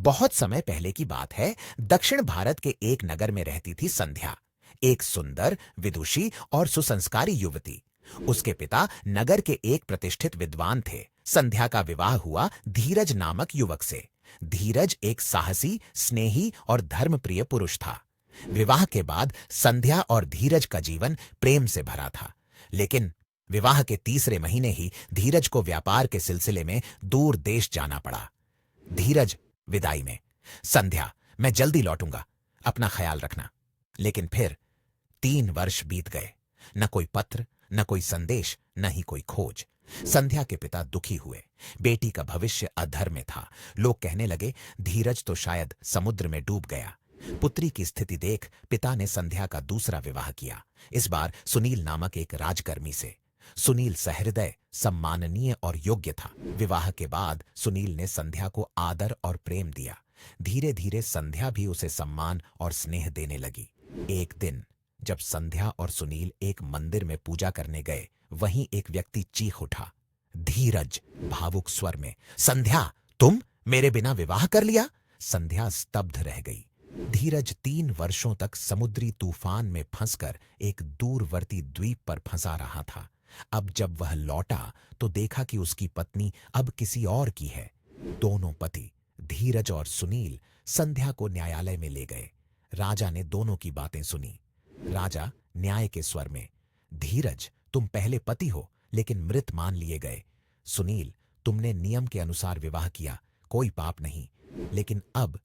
बहुत समय पहले की बात है। दक्षिण भारत के एक नगर में रहती थी संध्या, एक सुंदर, विदुषी और सुसंस्कारी युवती। उसके पिता नगर के एक प्रतिष्ठित विद्वान थे। संध्या का विवाह हुआ धीरज नामक युवक से। धीरज एक साहसी, स्नेही और धर्मप्रिय पुरुष था। विवाह के बाद संध्या और धीरज का जीवन प्रेम से भरा था। लेकिन विवाह के तीसरे महीने ही धीरज को व्यापार के सिलसिले में दूर देश जाना पड़ा। धीरज विदाई में, संध्या, मैं जल्दी लौटूंगा, अपना ख्याल रखना। लेकिन फिर 3 वर्ष बीत गए। न कोई पत्र, न कोई संदेश, न ही कोई खोज। संध्या के पिता दुखी हुए। बेटी का भविष्य अधर में था। लोग कहने लगे, धीरज तो शायद समुद्र में डूब गया। पुत्री की स्थिति देख पिता ने संध्या का दूसरा विवाह किया, इस बार सुनील नामक एक राजकर्मी से। सुनील सहृदय, सम्माननीय और योग्य था। विवाह के बाद सुनील ने संध्या को आदर और प्रेम दिया। धीरे धीरे संध्या भी उसे सम्मान और स्नेह देने लगी। एक दिन जब संध्या और सुनील एक मंदिर में पूजा करने गए, वहीं एक व्यक्ति चीख उठा। धीरज भावुक स्वर में, संध्या, तुम मेरे बिना विवाह कर लिया? संध्या स्तब्ध रह गई। धीरज 3 वर्षों तक समुद्री तूफान में फंसकर एक दूरवर्ती द्वीप पर फंसा रहा था। अब जब वह लौटा तो देखा कि उसकी पत्नी अब किसी और की है। दोनों पति, धीरज और सुनील, संध्या को न्यायालय में ले गए। राजा ने दोनों की बातें सुनी। राजा न्याय के स्वर में, धीरज, तुम पहले पति हो लेकिन मृत मान लिए गए। सुनील, तुमने नियम के अनुसार विवाह किया, कोई पाप नहीं। लेकिन अब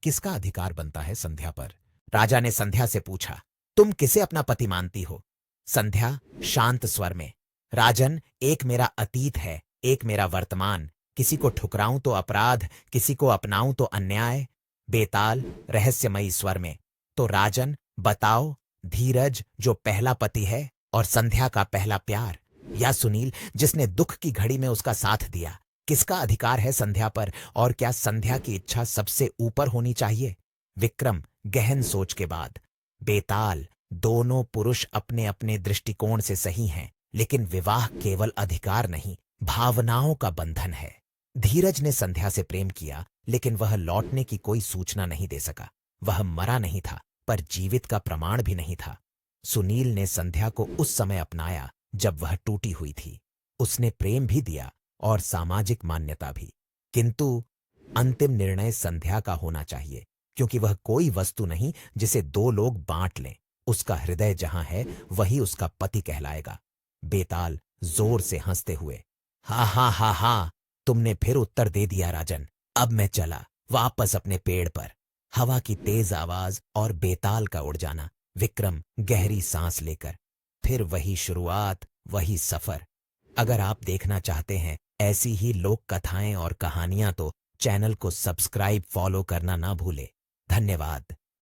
किसका अधिकार बनता है संध्या पर? राजा ने संध्या से पूछा, तुम किसे अपना पति मानती हो? संध्या शांत स्वर में, राजन, एक मेरा अतीत है, एक मेरा वर्तमान। किसी को ठुकराऊं तो अपराध, किसी को अपनाऊं तो अन्याय। बेताल रहस्यमयी स्वर में, तो राजन बताओ, धीरज जो पहला पति है और संध्या का पहला प्यार, या सुनील जिसने दुख की घड़ी में उसका साथ दिया? किसका अधिकार है संध्या पर, और क्या संध्या की इच्छा सबसे ऊपर होनी चाहिए? विक्रम गहन सोच के बाद, बेताल, दोनों पुरुष अपने अपने दृष्टिकोण से सही हैं, लेकिन विवाह केवल अधिकार नहीं, भावनाओं का बंधन है। धीरज ने संध्या से प्रेम किया, लेकिन वह लौटने की कोई सूचना नहीं दे सका। वह मरा नहीं था, पर जीवित का प्रमाण भी नहीं था। सुनील ने संध्या को उस समय अपनाया जब वह टूटी हुई थी। उसने प्रेम भी दिया और सामाजिक मान्यता भी, किंतु अंतिम निर्णय संध्या का होना चाहिए, क्योंकि वह कोई वस्तु नहीं जिसे दो लोग बांट लें। उसका हृदय जहां है वही उसका पति कहलाएगा। बेताल जोर से हंसते हुए, हा हा हा हा, तुमने फिर उत्तर दे दिया राजन। अब मैं चला वापस अपने पेड़ पर। हवा की तेज आवाज और बेताल का उड़ जाना। विक्रम गहरी सांस लेकर, फिर वही शुरुआत, वही सफर। अगर आप देखना चाहते हैं ऐसी ही लोक कथाएं और कहानियां तो चैनल को सब्सक्राइब, फॉलो करना ना भूले। धन्यवाद।